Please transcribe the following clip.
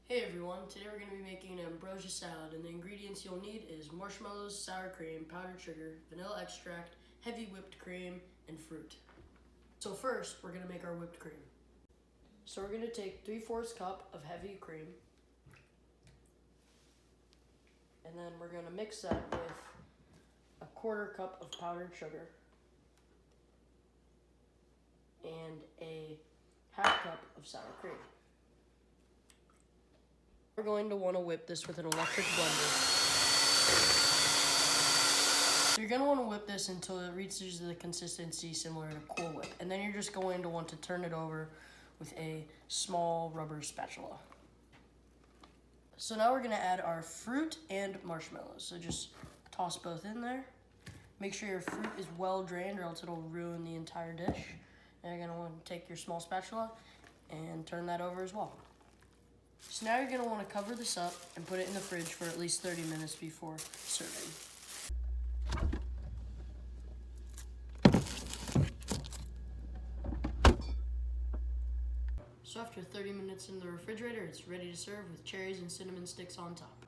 Hey everyone, today we're going to be making an ambrosia salad, and the ingredients you'll need is marshmallows, sour cream, powdered sugar, vanilla extract, heavy whipped cream, and fruit. So first, we're going to make our whipped cream. So we're going to take 3/4 cup of heavy cream, and then we're going to mix that with 1/4 cup of powdered sugar and a 1/2 cup of sour cream. We're going to want to whip this with an electric blender. So you're going to want to whip this until it reaches the consistency similar to Cool Whip. And then you're just going to want to turn it over with a small rubber spatula. So now we're going to add our fruit and marshmallows. So just toss both in there. Make sure your fruit is well drained or else it'll ruin the entire dish. And you're going to want to take your small spatula and turn that over as well. So now you're going to want to cover this up and put it in the fridge for at least 30 minutes before serving. So after 30 minutes in the refrigerator, it's ready to serve with cherries and cinnamon sticks on top.